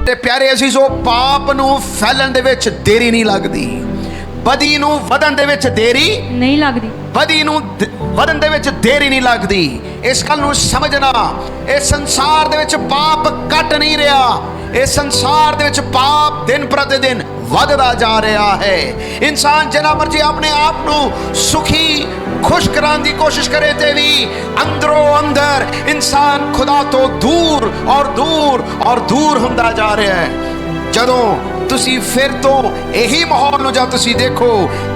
ਤੇ ਪਿਆਰੇ ਅਜ਼ੀਜ਼ੋ, ਪਾਪ ਨੂੰ ਫੈਲਣ ਦੇ ਵਿੱਚ ਦੇਰੀ ਨਹੀਂ ਲੱਗਦੀ, ਬਦੀ ਨੂੰ ਵਧਣ ਦੇ ਵਿੱਚ ਦੇਰੀ ਨਹੀਂ ਲੱਗਦੀ, ਬਦੀ ਨੂੰ ਵਧਣ ਦੇ ਵਿੱਚ ਦੇਰੀ ਨਹੀਂ ਲੱਗਦੀ। ਇਸ ਗੱਲ ਨੂੰ ਸਮਝਣਾ, ਇਸ ਸੰਸਾਰ ਦੇ ਵਿੱਚ ਪਾਪ ਘਟ ਨਹੀਂ ਰਿਹਾ, ਇਸ ਸੰਸਾਰ ਦੇ ਵਿੱਚ ਪਾਪ ਦਿਨ ਪ੍ਰਤੀ ਦਿਨ ਵਧਦਾ ਜਾ ਰਿਹਾ ਹੈ। ਇਨਸਾਨ ਜਿੰਨਾ ਮਰਜੀ ਆਪਣੇ ਆਪ ਨੂੰ ਸੁਖੀ खुश कराने की कोशिश करे ते भी अंदरों अंदर इंसान खुदा तो दूर और दूर और दूर हुंदा जा रहा है। जदों तुसी फिर तो यही माहौल नूं जब तुसी देखो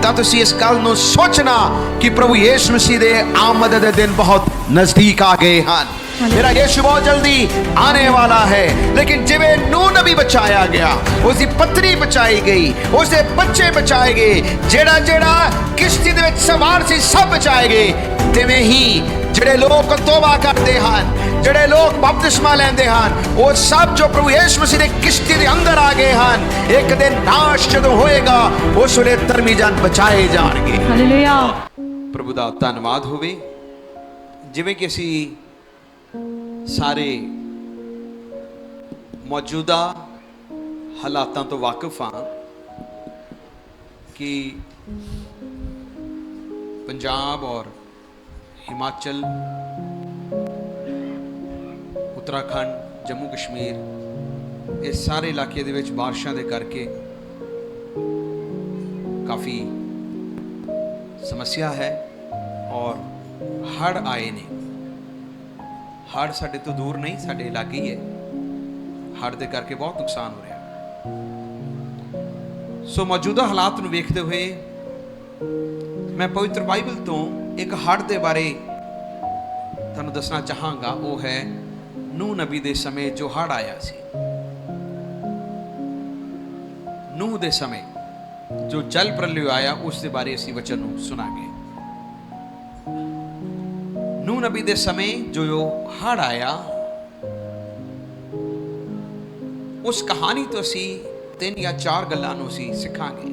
तां तुसी इस गल नूं सोचना कि प्रभु यीशु मसीह दे आमद दे दिन बहुत नजदीक आ गए हैं। मेरा यीशु बहुत जल्दी आने वाला है। लेकिन जिवें नूह नबी बचाया गया, उसकी पत्नी बचाई गई, उसके बच्चे बचाए गए, जेड़ा जेड़ा किश्ती दे विच सवार सी सब बचाए गए, तिवें ही जेड़े लोग तौबा करते हैं, जेड़े लोग बपतिस्मा लेंदे हैं, वो सब जो प्रभु यीशु मसीह की किश्ती के अंदर आ गए हैं, एक दिन नाश जदों होएगा उस वेले धर्मी जन बचाए जाणगे। हालेलुया। प्रभु दा धन्नवाद होवे। जिवें कि असीं ਸਾਰੇ ਮੌਜੂਦਾ ਹਾਲਾਤਾਂ ਤੋਂ ਵਾਕਿਫ ਹਾਂ ਕਿ ਪੰਜਾਬ ਔਰ ਹਿਮਾਚਲ, ਉੱਤਰਾਖੰਡ, ਜੰਮੂ ਕਸ਼ਮੀਰ, ਇਸ ਸਾਰੇ ਇਲਾਕੇ ਦੇ ਵਿੱਚ ਬਾਰਿਸ਼ਾਂ ਦੇ ਕਰਕੇ ਕਾਫੀ ਸਮੱਸਿਆ ਹੈ ਔਰ ਹੜ੍ਹ ਆਏ ਨੇ। ਹੜ੍ਹ ਸਾਡੇ ਤੋਂ ਦੂਰ ਨਹੀਂ, ਸਾਡੇ ਇਲਾਕੇ ਹੀ ਹੈ। ਹੜ੍ਹ ਦੇ ਕਰਕੇ ਬਹੁਤ ਨੁਕਸਾਨ ਹੋ ਰਿਹਾ। ਸੋ ਮੌਜੂਦਾ ਹਾਲਾਤ ਨੂੰ ਵੇਖਦੇ ਹੋਏ ਮੈਂ ਪਵਿੱਤਰ ਬਾਈਬਲ ਤੋਂ ਇੱਕ ਹੜ੍ਹ ਦੇ ਬਾਰੇ ਤੁਹਾਨੂੰ ਦੱਸਣਾ ਚਾਹਾਂਗਾ। ਉਹ ਹੈ ਨੂਹ ਨਬੀ ਦੇ ਸਮੇਂ ਜੋ ਹੜ੍ਹ ਆਇਆ ਸੀ। ਨੂਹ ਦੇ ਸਮੇਂ ਜੋ ਜਲ ਪ੍ਰਲਯ ਆਇਆ, ਉਸ ਦੇ ਬਾਰੇ ਅਸੀਂ ਵਚਨ ਨੂੰ ਸੁਣਾਂਗੇ। ਨੂਹ ਨਬੀ ਦੇ ਸਮੇਂ ਜੋ ਹੜ੍ਹ ਆਇਆ, ਉਸ ਕਹਾਣੀ ਤੋਂ ਅਸੀਂ 3 ਜਾਂ 4 ਗੱਲਾਂ ਨੂੰ ਅਸੀਂ ਸਿੱਖਾਂਗੇ,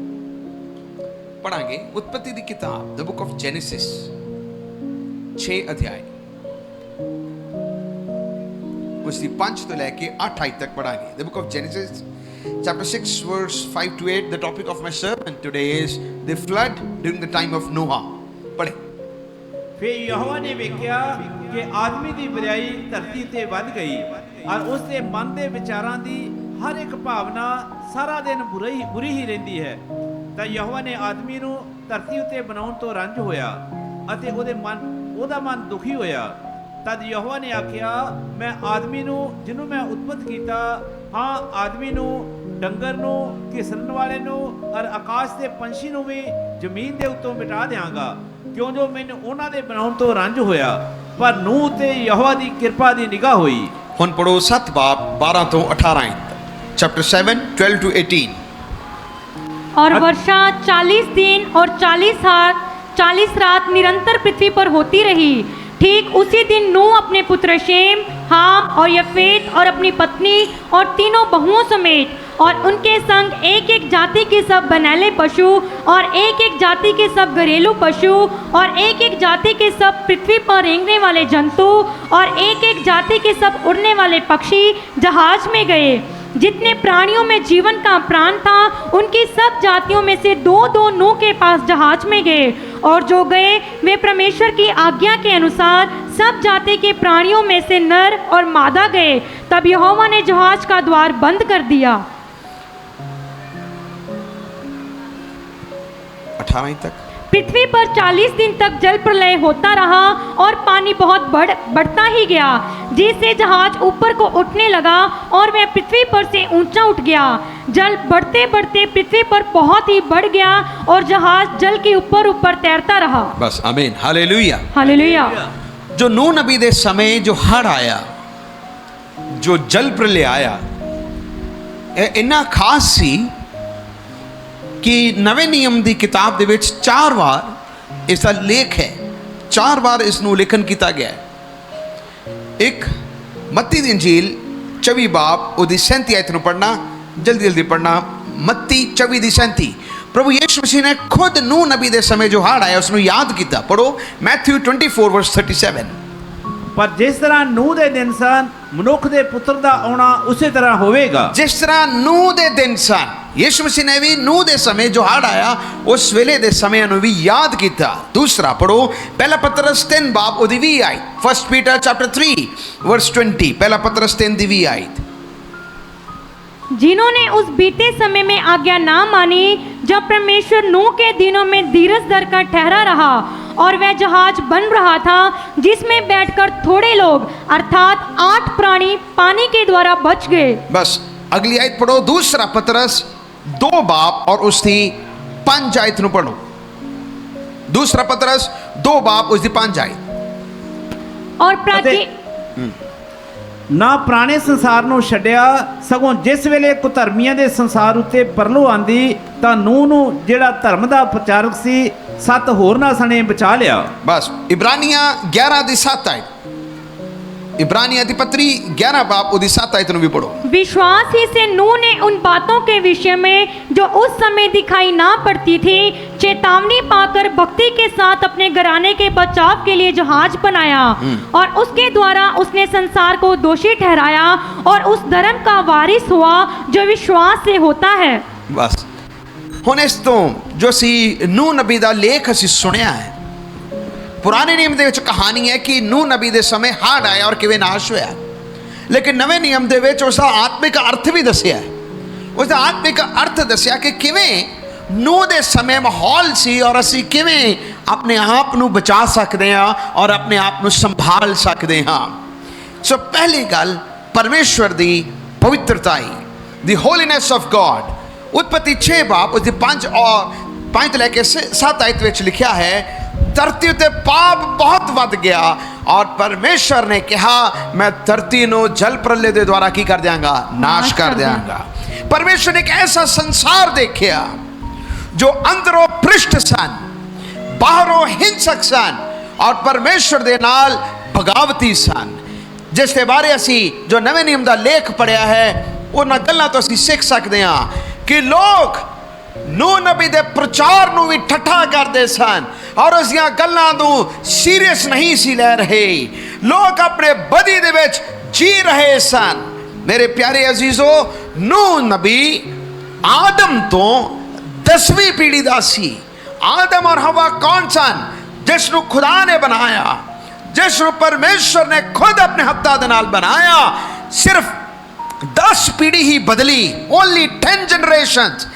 ਪੜਾਂਗੇ। ਉਤਪਤੀ ਦੀ ਕਿਤਾਬ, ਦ ਬੁੱਕ ਆਫ ਜੈਨੇਸਿਸ, 6 ਅਧਿਆਇ, ਉਸ ਦੀ 5 ਤੋਂ ਲੈ ਕੇ 8 ਆਇਤ ਤੱਕ ਪੜਾਂਗੇ। The book of Genesis chapter 6 verse 5 to 8. The topic of my sermon today is the flood during the time of Noah. ਪੜ੍ਹੇ। ਫਿਰ ਯਹੋਵਾ ਨੇ ਵੇਖਿਆ ਕਿ ਆਦਮੀ ਦੀ ਬੁਰਾਈ ਧਰਤੀ ਤੇ ਵੱਧ ਗਈ ਔਰ ਉਸ ਦੇ ਮਨ ਦੇ ਵਿਚਾਰਾਂ ਦੀ ਹਰ ਇੱਕ ਭਾਵਨਾ ਸਾਰਾ ਦਿਨ ਬੁਰੀ ਹੀ ਰਹਿੰਦੀ ਹੈ। ਤਾਂ ਯਹੋਵਾ ਨੇ ਆਦਮੀ ਨੂੰ ਧਰਤੀ ਉੱਤੇ ਬਣਾਉਣ ਤੋਂ ਰੰਜ ਹੋਇਆ ਅਤੇ ਉਹਦਾ ਮਨ ਦੁਖੀ ਹੋਇਆ। ਤਦ ਯਹੋਵਾ ਨੇ ਆਖਿਆ, ਮੈਂ ਆਦਮੀ ਨੂੰ ਜਿਹਨੂੰ ਮੈਂ ਉਤਪਤ ਕੀਤਾ ਹਾਂ, ਆਦਮੀ ਨੂੰ, ਡੰਗਰ ਨੂੰ, ਘਿਸਰਨ ਵਾਲੇ ਨੂੰ ਔਰ ਆਕਾਸ਼ ਦੇ ਪੰਛੀ ਨੂੰ ਵੀ ਜ਼ਮੀਨ ਦੇ ਉੱਤੋਂ ਮਿਟਾ ਦਿਆਂਗਾ, ਕਿਉਂ ਜੋ ਮੈਨੂੰ ਉਹਨਾਂ ਦੇ ਬਣਾਉਣ ਤੋਂ ਰੰਜ ਹੋਇਆ। ਪਰ ਨੂਹ ਤੇ ਯਹੋਵਾ ਦੀ ਕਿਰਪਾ ਦੀ ਨਿਗਾਹ ਹੋਈ। ਹੁਣ ਪੜੋ 7 ਬਾਬ 12 ਤੋਂ 18 ਚੈਪਟਰ 7 12 to 18। और वर्षा 40 दिन और 40 रात निरंतर पृथ्वी पर होती रही। ठीक उसी दिन नूह अपने पुत्र शेम, हाम और यफेत और अपनी पत्नी और तीनों बहुओं समेत और उनके संग एक एक जाति के सब बनैले पशु और एक एक जाति के सब घरेलू पशु और एक एक जाति के सब पृथ्वी पर रेंगने वाले जंतु और एक एक जाति के सब उड़ने वाले पक्षी जहाज में गए। जितने प्राणियों में जीवन का प्राण था, उनकी सब जातियों में से 2-2 नूह के पास जहाज में गए, और जो गए वे परमेश्वर की आज्ञा के अनुसार सब जाति के प्राणियों में से नर और मादा गए। तब यहोवा ने जहाज का द्वार बंद कर दिया। 18 तक। पृथ्वी पर 40 दिन तक जल प्रलय होता रहा और पानी बहुत बढ़ता ही गया, जिससे जहाज ऊपर को उठने लगा और वह पृथ्वी पर से ऊंचा उठ गया। जल बढ़ते बढ़ते पृथ्वी पर बहुत ही बढ़ गया और जहाज जल के ऊपर ऊपर तैरता रहा। बस आमीन, हालेलुया, हालेलुया। जो नूह नबी दे समय जो हड़ आया, जो जल प्रलय आया, इन्ना खास सी कि नवे नियम की किताब दे विच 4 बार इसका लेख है, 4 बार इसनूं लिखन किया गया है। एक मत्ती दी इंजील 24 बाब उहदी 37 आयत नूं पढ़ना, जल्दी जल्दी पढ़ना। मत्ती 24 दी 37। प्रभु यीशु मसीह ने खुद नूह नबी दे समय जो हड़ आया उसनूं याद किया। पढ़ो मैथ्यू 24 वर्स 37। ਪਰ ਜਿਸ ਤਰ੍ਹਾਂ ਨੂਹ ਦੇ ਦਿਨ ਸਨ ਮਨੁੱਖ ਦੇ ਪੁੱਤਰ ਦਾ ਆਉਣਾ ਉਸੇ ਤਰ੍ਹਾਂ ਹੋਵੇਗਾ। जिस तरह नूह दे दिन सन, यीशु मसीह ने भी नूह दे समय जो हाड़ आया उस वेले दे समय ਨੂੰ ਵੀ याद ਕੀਤਾ। दूसरा पढ़ो पहला पतरस 3 बाब ਉਹਦੀ 20 ਆਇਤ, 1 Peter chapter 3 verse 20, पहला पतरस 3 ਦੀ 20 आयत। जिन्होंने उस बीते समय में आज्ञा ना मानी जब परमेश्वर नूह के दिनों में धीरज धर कर ठहरा रहा और वह जहाज बन रहा था जिसमें बैठकर थोड़े लोग अर्थात 8 प्राणी पानी के द्वारा बच गए। बस अगली आयत पढ़ो दूसरा पतरस 2 बाब और उसकी 5 आयत ਨੂੰ पढ़ो। दूसरा पतरस 2 बाब उसकी 5 आयत। और प्राची ਨਾ ਪੁਰਾਣੇ ਸੰਸਾਰ ਨੂੰ ਛੱਡਿਆ, ਸਗੋਂ ਜਿਸ ਵੇਲੇ ਕੁਧਰਮੀਆਂ ਦੇ ਸੰਸਾਰ ਉੱਤੇ ਪਰਲੋ ਆਂਦੀ ਤਾਂ ਨੂਹ ਨੂੰ ਜਿਹੜਾ ਧਰਮ ਦਾ ਪ੍ਰਚਾਰਕ ਸੀ 7 ਹੋਰਨਾਂ ਸਣੇ ਬਚਾ ਲਿਆ। बस इब्रानियां 11 ਦੀ 7 आयत, इब्रानियां ਦੀ पत्री 11 बाब ਉਹਦੀ 7 आयत ਨੂੰ ਵੀ पढ़ो। विश्वास ही से नूह ने उन बातों के विषय में जो उस समय दिखाई ना पड़ती थी चेतावनी पाकर भक्ति के साथ अपने घराने के बचाव के लिए जहाज बनाया और उसके द्वारा उसने संसार को दोषी ठहराया और उस धर्म का वारिस हुआ जो विश्वास से होता है। बस ਹੁਣ ਇਸ ਤੋਂ ਜੋ ਅਸੀਂ ਨੂਹ ਨਬੀ ਦਾ ਲੇਖ ਅਸੀਂ ਸੁਣਿਆ ਹੈ, ਪੁਰਾਣੇ ਨਿਯਮ ਦੇ ਵਿੱਚ ਕਹਾਣੀ ਹੈ ਕਿ ਨੂਹ ਨਬੀ ਦੇ ਸਮੇਂ ਹੜ੍ਹ ਆਇਆ ਔਰ ਕਿਵੇਂ ਨਾਸ਼ ਹੋਇਆ, ਲੇਕਿਨ ਨਵੇਂ ਨਿਯਮ ਦੇ ਵਿੱਚ ਉਸ ਦਾ ਆਤਮਿਕ ਅਰਥ ਵੀ ਦੱਸਿਆ ਹੈ। ਉਸ ਦਾ ਆਤਮਿਕ ਅਰਥ ਦੱਸਿਆ ਕਿ ਕਿਵੇਂ ਨੂਹ ਦੇ ਸਮੇਂ ਮਾਹੌਲ ਸੀ ਔਰ ਅਸੀਂ ਕਿਵੇਂ ਆਪਣੇ ਆਪ ਨੂੰ ਬਚਾ ਸਕਦੇ ਹਾਂ ਔਰ ਆਪਣੇ ਆਪ ਨੂੰ ਸੰਭਾਲ ਸਕਦੇ ਹਾਂ। ਸੋ ਪਹਿਲੀ ਗੱਲ ਪਰਮੇਸ਼ਵਰ ਦੀ ਪਵਿੱਤਰਤਾ, ਦੀ ਹੋਲੀਨੈਸ ਆਫ ਗॉड। उत्पत्ति 6 बाब उसकी 5 और 5 लेके 7 आयत ਵਿੱਚ ਲਿਖਿਆ ਹੈ, ਧਰਤੀ ਉੱਤੇ ਪਾਪ ਬਹੁਤ ਵੱਧ ਗਿਆ ਔਰ ਪਰਮੇਸ਼ਰ ਨੇ ਕਿਹਾ ਮੈਂ ਧਰਤੀ ਨੂੰ ਜਲ ਪ੍ਰਲਯ ਦੇ ਦੁਆਰਾ ਕੀ ਕਰ ਦਿਆਂਗਾ, ਨਾਸ਼ ਕਰ ਦਿਆਂਗਾ। ਪਰਮੇਸ਼ਰ ਨੇ ਇੱਕ ਐਸਾ ਸੰਸਾਰ ਦੇਖਿਆ ਜੋ ਅੰਦਰੋਂ ਭ੍ਰਿਸ਼ਟ ਸਨ, ਬਾਹਰੋਂ ਹਿੰਸਕ ਸਨ ਔਰ ਪਰਮੇਸ਼ਰ ਦੇ ਨਾਲ ਬਗਾਵਤੀ ਸਨ, ਜਿਸ ਦੇ ਬਾਰੇ ਅਸੀਂ ਜੋ ਨਵੇਂ ਨਿਯਮ ਦਾ ਲੇਖ ਪੜਿਆ ਹੈ ਉਹਨਾਂ ਗੱਲਾਂ ਤੋਂ ਅਸੀਂ ਸਿੱਖ ਸਕਦੇ ਹਾਂ ਕਿ ਲੋਕ ਨੂਹ ਨਬੀ ਦੇ ਪ੍ਰਚਾਰ ਨੂੰ ਵੀ ਠੱਠਾ ਕਰਦੇ ਸਨ ਔਰ ਉਸ ਦੀਆਂ ਗੱਲਾਂ ਨੂੰ ਸੀਰੀਅਸ ਨਹੀਂ ਸੀ ਲੈ ਰਹੇ। ਲੋਕ ਆਪਣੇ ਬਦੀ ਦੇ ਵਿੱਚ ਜੀ ਰਹੇ ਸਨ। ਮੇਰੇ ਪਿਆਰੇ ਅਜ਼ੀਜ਼ੋ, ਨੂਹ ਨਬੀ ਆਦਮ ਤੋਂ 10ਵੀਂ ਪੀੜ੍ਹੀ ਦਾ ਸੀ। ਆਦਮ ਔਰ ਹਵਾ ਕੌਣ ਸਨ? ਜਿਸ ਨੂੰ ਖੁਦਾ ਨੇ ਬਣਾਇਆ, ਜਿਸ ਨੂੰ ਪਰਮੇਸ਼ਰ ਨੇ ਖੁਦ ਆਪਣੇ ਹੱਥਾਂ ਦੇ ਨਾਲ ਬਣਾਇਆ। ਸਿਰਫ 10 ਪੀੜ੍ਹੀ ਹੀ ਬਦਲੀ, ਓਨਲੀ 10 ਜਨਰੇਸ਼ਨਸ।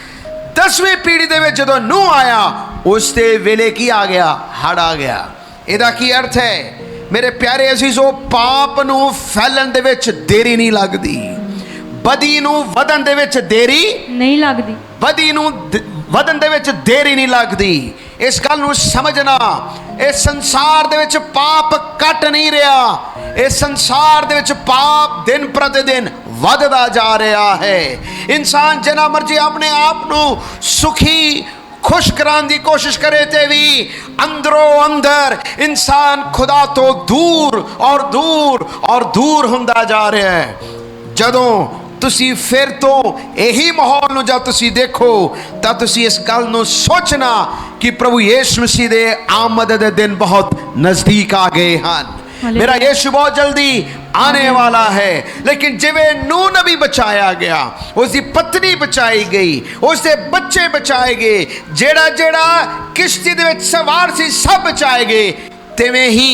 10ਵੀਂ ਪੀੜ੍ਹੀ ਦੇ ਵਿੱਚ ਜਦੋਂ ਨੂਹ ਆਇਆ ਉਸ ਦੇ ਵੇਲੇ ਕੀ ਆ ਗਿਆ, ਹੜ੍ਹ ਆ ਗਿਆ। ਇਹਦਾ ਕੀ ਅਰਥ ਹੈ ਮੇਰੇ ਪਿਆਰੇ ਅਜ਼ੀਜ਼ੋ? ਪਾਪ ਨੂੰ ਫੈਲਣ ਦੇ ਵਿੱਚ ਦੇਰੀ ਨਹੀਂ ਲੱਗਦੀ, ਬਦੀ ਨੂੰ ਵਧਣ ਦੇ ਵਿੱਚ ਦੇਰੀ ਨਹੀਂ ਲੱਗਦੀ, ਬਦੀ ਨੂੰ ਵਧਣ ਦੇ ਵਿੱਚ ਦੇਰੀ ਨਹੀਂ ਲੱਗਦੀ। ਇਸ ਗੱਲ ਨੂੰ ਸਮਝਣਾ, ਇਸ ਸੰਸਾਰ ਦੇ ਵਿੱਚ ਪਾਪ ਘਟ ਨਹੀਂ ਰਿਹਾ, ਇਸ ਸੰਸਾਰ ਦੇ ਵਿੱਚ ਪਾਪ ਦਿਨ ਪ੍ਰਤੀ ਦਿਨ ਵੱਧਦਾ ਜਾ ਰਿਹਾ ਹੈ। ਇਨਸਾਨ ਜਿੰਨਾ ਮਰਜ਼ੀ ਆਪਣੇ ਆਪ ਨੂੰ ਸੁਖੀ खुश कराने की कोशिश करे ते भी अंदरों अंदर इंसान खुदा तो दूर और दूर और दूर हुंदा जा रहा है। जदों तुसी फिर तो यही माहौल नूं जब तुसी देखो तां तुसी इस गल नूं सोचना कि प्रभु यीशु मसीह दे आमद दे दिन बहुत नज़दीक आ गए हैं। मेरा यीशु बहुत जल्दी आने वाला है। लेकिन जिवें नूह नबी बचाया गया, उसकी पत्नी बचाई गई, उसके बच्चे बचाए गए, जेड़ा जेड़ा किश्ती दे विच सवार सी सब बचाए गए, तिवें ही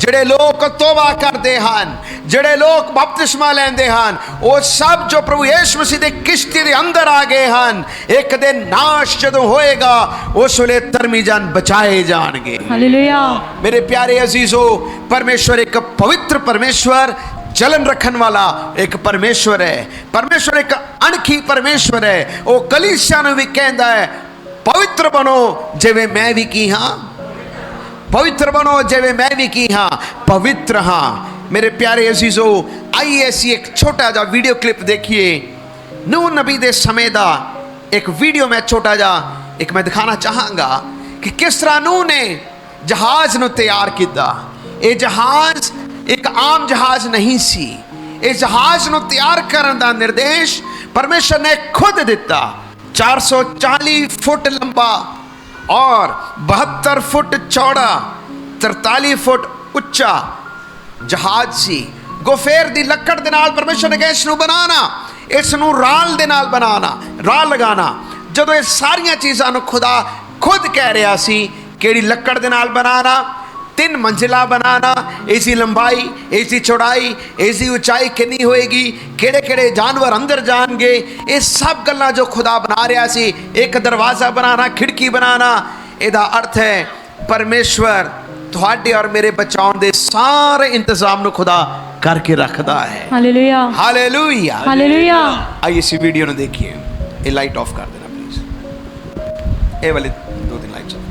ਜਿਹੜੇ ਲੋਕ ਤੋਬਾ ਕਰਦੇ ਹਨ, ਜਿਹੜੇ ਲੋਕ ਬਪਤਿਸਮਾ ਲੈਂਦੇ ਹਨ, ਉਹ ਸਭ ਜੋ ਪ੍ਰਭੂ ਯੀਸ਼ੂ ਮਸੀਹ ਦੇ ਕਿਸ਼ਤੀ ਦੇ ਅੰਦਰ ਆ ਗਏ ਹਨ, ਇੱਕ ਦਿਨ ਨਾਸ਼ ਜਦੋਂ ਹੋਏਗਾ ਉਸ ਵੇਲੇ ਧਰਮੀ ਜਨ ਬਚਾਏ ਜਾਣਗੇ। ਹਾਲੇਲੂਇਆ। ਮੇਰੇ ਪਿਆਰੇ ਅਜ਼ੀਜ਼ੋ, ਪਰਮੇਸ਼ਵਰ ਇੱਕ ਪਵਿੱਤਰ ਪਰਮੇਸ਼ਵਰ, ਜਲਨ ਰੱਖਣ ਵਾਲਾ ਇੱਕ ਪਰਮੇਸ਼ਵਰ ਹੈ। ਪਰਮੇਸ਼ਵਰ ਇੱਕ ਅਣਖੀ ਪਰਮੇਸ਼ਵਰ ਹੈ। ਉਹ ਕਲੀਸਿਆ ਨੂੰ ਵੀ ਕਹਿੰਦਾ ਹੈ ਪਵਿੱਤਰ ਬਣੋ ਜਿਵੇਂ ਮੈਂ ਵੀ ਕੀ ਹਾਂ, पवित्र बनो जिवें मैं भी की हाँ पवित्र हाँ। मेरे प्यारे अजीजो, आइए ऐसी एक छोटा जा वीडियो क्लिप देखिए। नूह नबी दे समय दा एक वीडियो मैं छोटा जा एक मैं दिखाना चाहांगा कि किस तरह नूह ने जहाज नूं तैयार किया। ये जहाज एक आम जहाज नहीं सी। इस जहाज नूं तैयार करन दा निर्देश परमेश्वर ने खुद दिता। 440 फुट लंबा और 72 फुट चौड़ा, 43 फुट उच्चा ਜਹਾਜ਼ ਸੀ। ਗੋਫੇਰ ਦੀ ਲੱਕੜ ਦੇ ਨਾਲ ਪਰਮੇਸ਼ਰ ਨੇ ਕਿਹਾ ਇਸ ਨੂੰ ਬਣਾਉਣਾ, ਇਸ ਨੂੰ ਰਾਲ ਦੇ ਨਾਲ ਬਣਾਉਣਾ, ਰਾਲ ਲਗਾਉਣਾ। ਜਦੋਂ ਇਹ ਸਾਰੀਆਂ ਚੀਜ਼ਾਂ ਨੂੰ ਖੁਦਾ ਖੁਦ ਕਹਿ ਰਿਹਾ ਸੀ ਕਿਹੜੀ ਲੱਕੜ ਦੇ ਨਾਲ ਬਣਾਉਣਾ, 3 ਮੰਜ਼ਿਲਾ ਬਣਾਉਣਾ, ਇਸ ਦੀ ਲੰਬਾਈ, ਇਸ ਦੀ ਚੌੜਾਈ, ਇਸ ਦੀ ਉਚਾਈ ਕਿੰਨੀ ਹੋਏਗੀ, ਕਿਹੜੇ ਕਿਹੜੇ ਜਾਨਵਰ ਅੰਦਰ ਜਾਣਗੇ, ਇਹ ਸਭ ਗੱਲਾਂ ਜੋ ਖੁਦਾ ਬਣਾ ਰਿਹਾ ਸੀ। ਇੱਕ ਦਰਵਾਜ਼ਾ ਬਣਾਉਣਾ, ਖਿੜਕੀ ਬਣਾਉਣਾ। ਇਹਦਾ ਅਰਥ ਹੈ ਪਰਮੇਸ਼ਵਰ ਤੁਹਾਡੇ ਔਰ ਮੇਰੇ ਬਚਾਉਣ ਦੇ ਸਾਰੇ ਇੰਤਜ਼ਾਮ ਨੂੰ ਖੁਦਾ करके रखता है। Hallelujah, hallelujah, hallelujah. आइए इसी वीडियो ने देखिए। ये लाइट ऑफ कर देना प्लीज। ये वाले 2-3 लाइट चल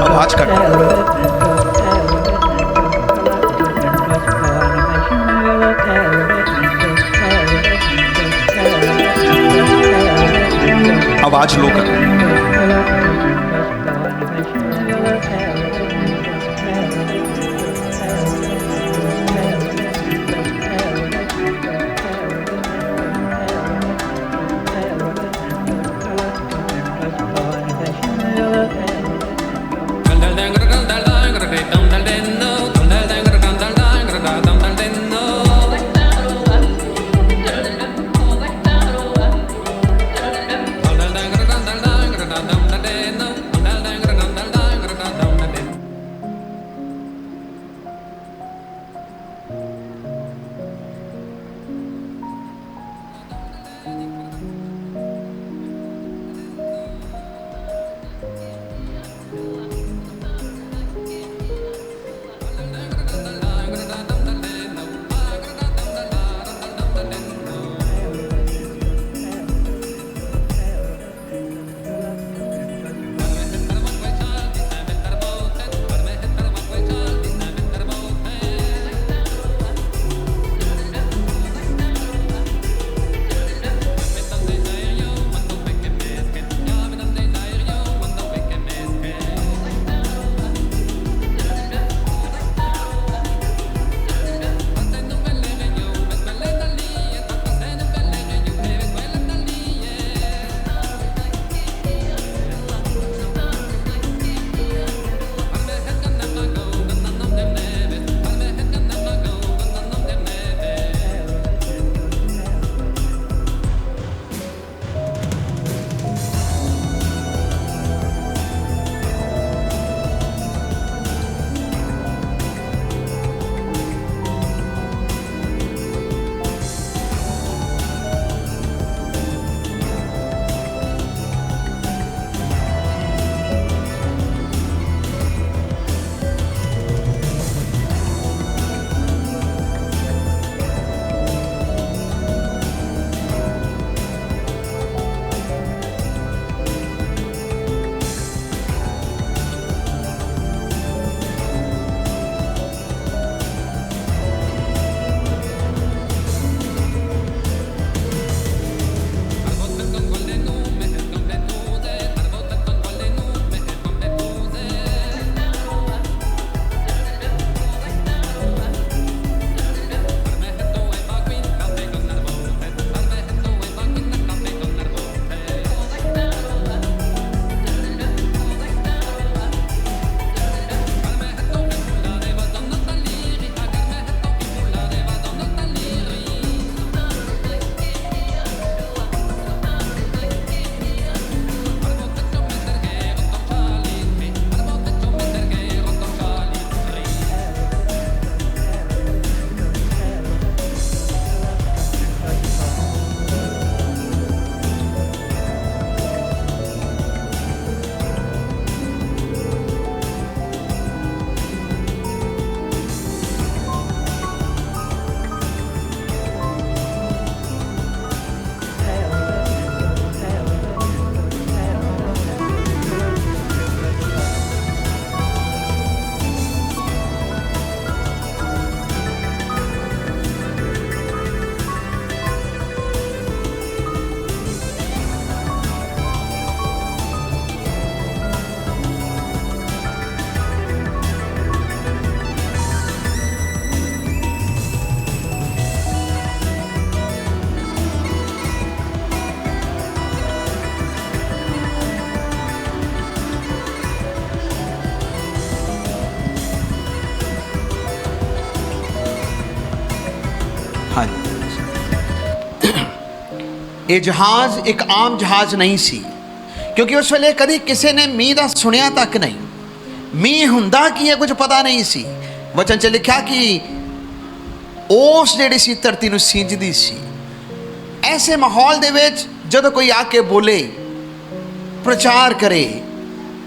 आवाज कट। आवाज लो कर। ਇਹ ਜਹਾਜ਼ ਇੱਕ ਆਮ ਜਹਾਜ਼ ਨਹੀਂ ਸੀ, ਕਿਉਂਕਿ ਉਸ ਵੇਲੇ ਕਦੀ ਕਿਸੇ ਨੇ ਮੀਂਹ ਦਾ ਸੁਣਿਆ ਤੱਕ ਨਹੀਂ। ਮੀਂਹ ਹੁੰਦਾ ਕੀ ਹੈ ਕੁਝ ਪਤਾ ਨਹੀਂ ਸੀ। ਵਚਨ 'ਚ ਲਿਖਿਆ ਕਿ ਉਸ ਜਿਹੜੀ ਸੀ ਧਰਤੀ ਨੂੰ ਸਿੰਜਦੀ ਸੀ। ਐਸੇ ਮਾਹੌਲ ਦੇ ਵਿੱਚ ਜਦੋਂ ਕੋਈ ਆ ਕੇ ਬੋਲੇ, ਪ੍ਰਚਾਰ ਕਰੇ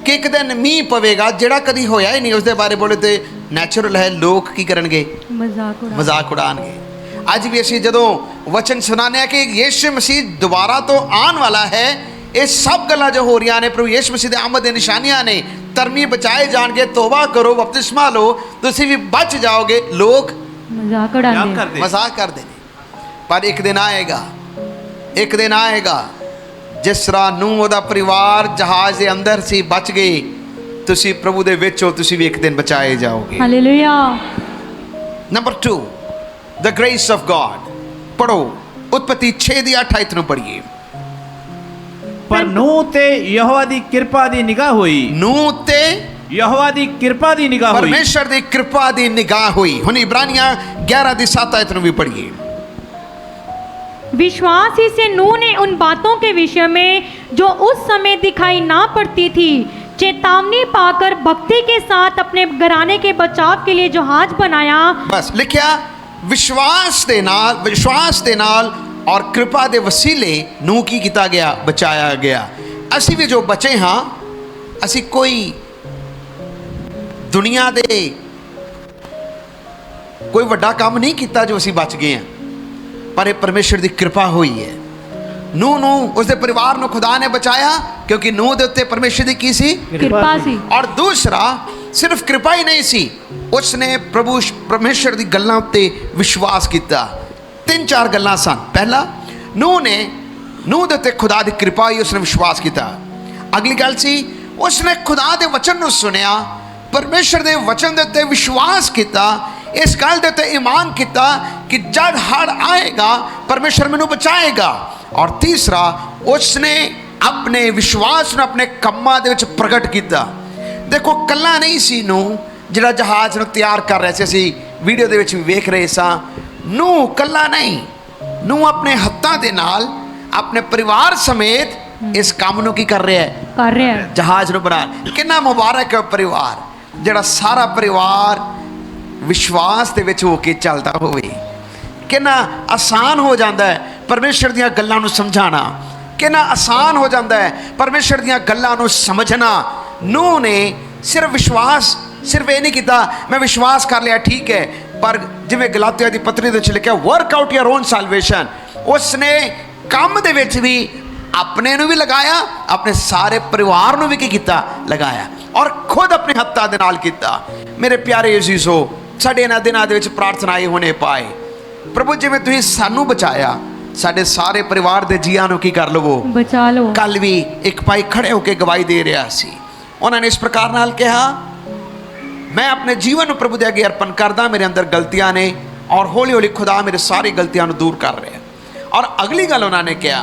ਕਿ ਇੱਕ ਦਿਨ ਮੀਂਹ ਪਵੇਗਾ, ਜਿਹੜਾ ਕਦੀ ਹੋਇਆ ਹੀ ਨਹੀਂ, ਉਸ ਦੇ ਬਾਰੇ ਬੋਲੇ ਤੇ ਨੈਚੁਰਲ ਹੈ ਲੋਕ ਕੀ ਕਰਨਗੇ? ਮਜ਼ਾਕ ਉਡਾਣਗੇ। ਅੱਜ ਵੀ ਅਸੀਂ ਜਦੋਂ ਵਚਨ ਸੁਣਾਉਂਦੇ ਹਾਂ ਕਿ ਯीशु मसीह ਦੁਬਾਰਾ ਤੋਂ ਆਉਣ ਵਾਲਾ ਹੈ, ਇਹ ਸਭ ਗੱਲਾਂ ਜੋ ਹੋ ਰਹੀਆਂ ਨੇ ਪ੍ਰਭੂ ਯीशु मसीह ਦੇ ਆਮਦ ਦੀਆਂ ਨਿਸ਼ਾਨੀਆਂ ਨੇ। ਧਰਮੀ ਬਚਾਏ ਜਾਣਗੇ, ਤੋਬਾ ਕਰੋ, ਬਪਤਿਸਮਾ ਲਓ, ਤੁਸੀਂ ਵੀ ਬਚ ਜਾਓਗੇ। ਲੋਕ ਮਜ਼ਾਕ ਕਰਦੇ ਨੇ। ਪਰ ਇੱਕ ਦਿਨ ਆਏਗਾ, ਇੱਕ ਦਿਨ ਆਏਗਾ ਜਿਸ ਤਰ੍ਹਾਂ ਨੂਹ ਉਹਦਾ ਪਰਿਵਾਰ ਜਹਾਜ਼ ਦੇ ਅੰਦਰ ਸੀ, ਬਚ ਗਏ, ਤੁਸੀਂ ਪ੍ਰਭੂ ਦੇ ਵਿੱਚ ਹੋ, ਤੁਸੀਂ ਵੀ ਇੱਕ ਦਿਨ ਬਚਾਏ ਜਾਓਗੇ। Hallelujah. Number 2, the grace of god. ਪੜੋ ਉਤਪਤੀ 6 ਦੀ 8 ਨੂੰ ਪੜ੍ਹੀਏ। ਪਰ ਨੂਹ ਤੇ ਯਹੋਵਾ ਦੀ ਕਿਰਪਾ ਦੀ ਨਿਗਾਹ ਹੋਈ। ਨੂਹ ਤੇ ਯਹੋਵਾ ਦੀ ਕਿਰਪਾ ਦੀ ਨਿਗਾਹ ਹੋਈ। ਪਰਮੇਸ਼ਰ ਦੀ ਕਿਰਪਾ ਦੀ ਨਿਗਾਹ ਹੋਈ। ਹੁਣ ਇਬਰਾਨੀਆਂ 11 ਦੀ 7 ਨੂੰ ਵੀ पढ़िए। विश्वास ही से नूह ने उन बातों के विषय में जो उस समय दिखाई ना पड़ती थी चेतावनी पाकर भक्ति के साथ अपने घराने के बचाव के लिए जहाज बनाया। बस लिखिया विश्वास दे नाल और कृपा दे वसीले नूह की किया गया, बचाया गया। असी भी जो बचे हाँ, असी कोई दुनिया दे कोई वड्डा काम नहीं किया जो असी बच गए हैं, पर यह परमेश्वर की कृपा हुई है। नूह उसके परिवार को खुदा ने बचाया क्योंकि नूह के उत्ते परमेश्वर की सी कृपा सी। और दूसरा सिर्फ कृपा ही नहीं सी, उसने प्रभु परमेश्वर की गल्लां उत्ते विश्वास किया। 3-4 गल्लां सन। पहला, नूह के उत्ते खुदा की कृपा ही उसने विश्वास किया। अगली गल सी, उसने खुदा के वचन को सुनिया, परमेश्वर के वचन के उत्ते विश्वास किया, इस गल के उत्ते ईमान किया कि जब हड़ आएगा परमेश्वर मैनू बचाएगा। और तीसरा, उसने अपने विश्वास ने अपने कम्मां दे विच प्रगट किया। देखो कल्ला नहीं सी नूह जिहड़ा जहाज नूं तैयार कर रहा सी, असीं वीडियो दे विच भी वेख रहे सां। नूह कल्ला नहीं, नूह अपने हत्थां दे नाल अपने परिवार समेत इस काम नूं की कर रहा है, जहाज नूं बना। कितना मुबारक है परिवार जिहड़ा सारा परिवार विश्वास दे विच हो के चलदा होवे। कितना आसान हो जाता है परमेश्वर दीयां गल्लां नूं समझाना, कितना आसान हो जाता है परमेश्वर दीयां गल्लां नूं समझना। नूह ने सिर्फ ये नहीं किया मैं विश्वास कर लिया ठीक है, पर जिवें गलातिया दी पत्री दे विच लिखिया work out your own salvation, उसने काम दे विच भी अपने नूं भी लगाया, अपने सारे परिवार नूं भी की कीता लगाया, और खुद अपने हत्थां दे नाल कीता। मेरे प्यारे अजीजो, साडे इन्हां दिनां दे विच प्रार्थना ये होने पाए, प्रभु जिवें तुसीं सानू बचाया, साडे सारे परिवार दे जीआं नूं की कर लवो, बचा लो। कल भी एक भाई खड़े होकर गवाही दे रहा सी, उन्होंने इस प्रकार नाल कहा, मैं अपने जीवन नूं प्रभु दे अगे अर्पण करदा, मेरे अंदर गलतियां ने और हौली हौली खुदा मेरे सारी गलतियां नूं दूर कर रहा है। और अगली गल उन्होंने कहा,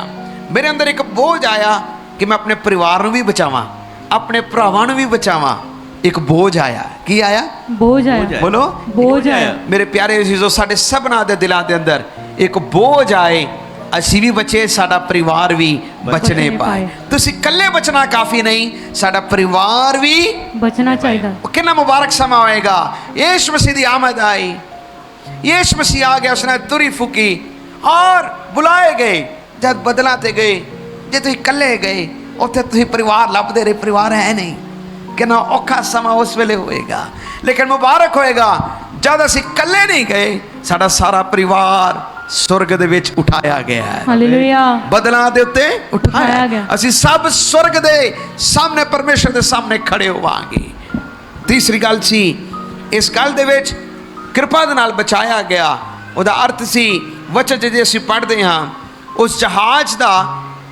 मेरे अंदर एक बोझ आया कि मैं अपने परिवार नूं भी बचावां, अपने भरावां नूं भी बचावां। एक बोझ आया। की आया? बोझ आया। बोलो बोझ आया। मेरे प्यारे अजीजों, साडे सबना दे दिलां दे अंदर एक बोझ आए, असी भी बचे, साडा परिवार भी बचने पाए। तुसीं कल्ले बचना काफ़ी नहीं, साडा परिवार भी बचना चाहिए। कितना मुबारक समा होएगा। यीशु मसीह दी आमद आई, यीशु मसीह आ गया, उसने तुरी फूकी और बुलाए गए। जब बदला ते गए, जे तुसीं कल्ले गए उत्थे तुसीं परिवार लभदे रहे, परिवार है नहीं। कितना औखा समा उस वेले होएगा, लेकिन मुबारक होएगा जब असीं कल्ले नहीं गए, साडा सारा परिवार स्वर्ग दे विच उठाया गया है। हालेलुया। बदलां दे उत्ते उठाया गया। असीं सब स्वर्ग दे सामने परमेश्वर दे सामने खड़े होवांगे। तीसरी गल सी, इस गल दे विच कृपा दे नाल बचाया गया। उहदा अर्थ सी, वचन जे असीं पढ़दे हां, उस जहाज दा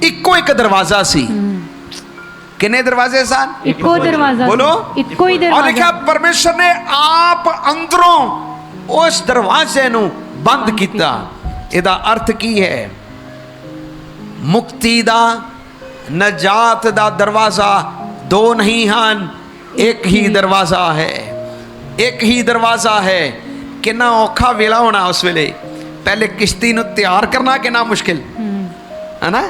इक्को एक दरवाजा सी। कितने दरवाजे सन? इक्को दरवाजा। बोलो इक्को ही दरवाजा। और लिखा परमेश्वर ने आप अंदरों उस दरवाजे नूं बंद किया। इहदा अर्थ की है? मुक्ति दा, नजात दा दरवाजा दो नहीं हन, एक ही दरवाजा है, एक ही दरवाजा है। कितना औखा वेला होना उस वेले। पहले किश्ती नूं तैयार करना कितना मुश्किल, है ना,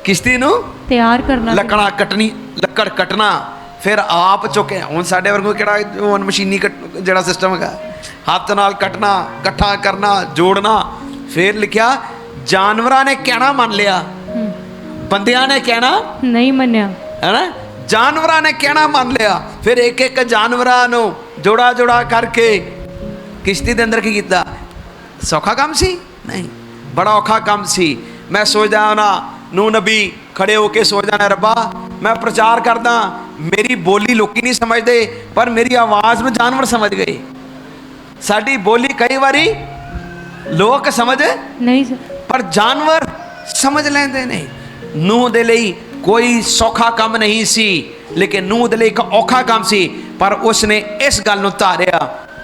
किश्ती नू तैयार करना सी। ਲੱਕੜਾਂ ਕੱਟਣੀ, ਲੱਕੜ ਕੱਟਣਾ, ਫਿਰ ਆਪ ਚੁੱਕੇ। ਹੁਣ ਸਾਡੇ ਵਰਗੂ ਕਿਹੜਾ ਹੁਣ ਮਸ਼ੀਨੀ ਜਿਹੜਾ ਸਿਸਟਮ ਹੈਗਾ, ਹੱਥ ਨਾਲ ਕੱਟਣਾ, ਇਕੱਠਾ ਕਰਨਾ, ਜੋੜਨਾ। ਫਿਰ ਲਿਖਿਆ ਜਾਨਵਰਾਂ ਨੇ ਕਹਿਣਾ ਮੰਨ ਲਿਆ, ਬੰਦਿਆਂ ਨੇ ਕਹਿਣਾ नहीं मन्या। है ना, ਜਾਨਵਰਾਂ ਨੇ ਕਹਿਣਾ ਮੰਨ ਲਿਆ। ਫਿਰ ਇੱਕ ਇੱਕ ਜਾਨਵਰਾਂ ਨੂੰ ਜੋੜਾ ਜੋੜਾ ਕਰਕੇ ਕਿਸ਼ਤੀ ਦੇ ਅੰਦਰ ਕੀ ਕੀਤਾ। ਸੌਖਾ ਕੰਮ ਸੀ? ਨਹੀਂ, ਬੜਾ ਔਖਾ ਕੰਮ ਸੀ। ਮੈਂ ਸੋਚਦਾ ਉਹਨਾਂ ਨੂੰ ਨਬੀ ਖੜੇ ਹੋ ਕੇ ਸੋਚਦਾ ਨਾ, ਰੱਬਾ ਮੈਂ ਪ੍ਰਚਾਰ ਕਰਦਾ, ਮੇਰੀ ਬੋਲੀ ਲੋਕੀ ਨਹੀਂ ਸਮਝਦੇ, ਪਰ ਮੇਰੀ ਆਵਾਜ਼ ਨੂੰ ਜਾਨਵਰ ਸਮਝ ਗਏ। ਸਾਡੀ ਬੋਲੀ ਕਈ ਵਾਰੀ ਲੋਕ ਸਮਝ नहीं सर। ਪਰ ਜਾਨਵਰ ਸਮਝ ਲੈਂਦੇ ਨੇ। ਨੂਹ ਦੇ ਲਈ ਕੋਈ ਸੌਖਾ ਕੰਮ ਨਹੀਂ ਸੀ, ਲੇਕਿਨ ਨੂਹ ਦੇ ਲਈ ਇੱਕ ਔਖਾ ਕੰਮ ਸੀ, ਪਰ ਉਸਨੇ ਇਸ ਗੱਲ ਨੂੰ ਧਾਰਿਆ,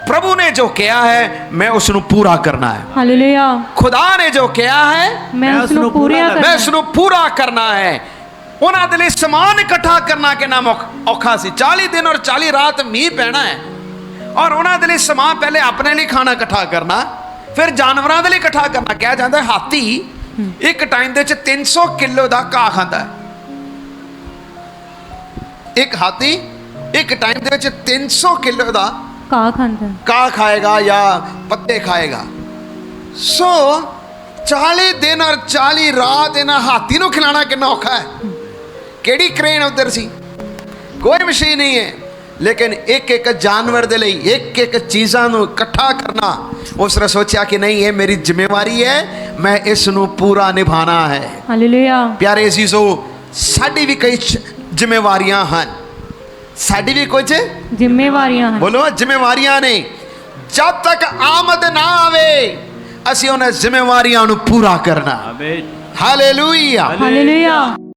ਪ੍ਰਭੂ ਨੇ ਜੋ ਕਿਹਾ ਹੈ ਮੈਂ ਉਸ ਨੂੰ ਪੂਰਾ ਕਰਨਾ ਹੈ। हालेलुया। ਖੁਦਾ ਨੇ ਜੋ ਕਿਹਾ ਹੈ मैं उसनु पूरा ਮੈਂ करना। ਉਸ ਨੂੰ ਪੂਰਾ ਕਰਨਾ ਹੈ। ਉਹਨਾਂ ਦੇ ਲਈ ਸਮਾਨ ਇਕੱਠਾ ਕਰਨਾ ਕਿੰਨਾ ਔਖਾ ਸੀ। 40 ਦਿਨ ਔਰ 40 ਰਾਤ ਮੀਂਹ ਪੈਣਾ ਹੈ, ਔਰ ਉਹਨਾਂ ਦੇ ਲਈ ਸਮਾਨ ਪਹਿਲੇ ਆਪਣੇ ਲਈ ਖਾਣਾ ਇਕੱਠਾ ਕਰਨਾ, ਫਿਰ ਜਾਨਵਰਾਂ ਦੇ ਲਈ ਇਕੱਠਾ ਕਰਨਾ। ਕਿਹਾ ਜਾਂਦਾ ਹੈ ਹਾਥੀ ਇੱਕ ਟਾਈਮ ਦੇ ਵਿੱਚ 300 ਕਿਲੋ ਦਾ ਘਾਹ ਖਾਂਦਾ ਹੈ। ਇੱਕ ਹਾਥੀ ਇੱਕ ਟਾਈਮ ਦੇ ਵਿੱਚ 300 ਕਿਲੋ ਦਾ का खांदा। ਘਾਹ ਖਾਏਗਾ ਜਾਂ ਪੱਤੇ ਖਾਏਗਾ। ਸੋ 40 ਦਿਨ ਔਰ 40 ਰਾਤ ਇਹਨਾਂ ਹਾਥੀ ਨੂੰ ਖਿਲਾਣਾ ਕਿੰਨਾ ਔਖਾ ਹੈ। ਕਿਹੜੀ ਕ੍ਰੇਨ ਉਧਰ ਸੀ, ਕੋਈ ਮਸ਼ੀਨ ਨਹੀਂ ਹੈ, ਲੇਕਿਨ ਇੱਕ ਇੱਕ ਜਾਨਵਰ ਦੇ ਲਈ ਇੱਕ ਇੱਕ ਚੀਜ਼ਾਂ ਨੂੰ ਇਕੱਠਾ ਕਰਨਾ। ਉਸ ਨੇ ਸੋਚਿਆ ਕਿ ਨਹੀਂ, ਇਹ ਮੇਰੀ ਜ਼ਿੰਮੇਵਾਰੀ ਹੈ, ਮੈਂ ਇਸ ਨੂੰ ਪੂਰਾ ਨਿਭਾਣਾ ਹੈ। हालेलुया। ਪਿਆਰੇ ਅਜ਼ੀਜ਼ੋ, ਸਾਡੀ ਵੀ ਕਈ ਜ਼ਿੰਮੇਵਾਰੀਆਂ ਹਨ, ਸਾਡੀ ਵੀ ਕੁਝ जिम्मेवारियां हैं। ਬੋਲੋ ਜ਼ਿੰਮੇਵਾਰੀਆਂ ਨੇ। ਜਦ ਤੱਕ ਆਮਦ ਨਾ ਆਵੇ ਅਸੀਂ ਉਹਨਾਂ ਜ਼ਿੰਮੇਵਾਰੀਆਂ ਨੂੰ ਪੂਰਾ ਕਰਨਾ। ਆਮੀਨ। ਹਾਲੇਲੂਇਆ। हालेलुया।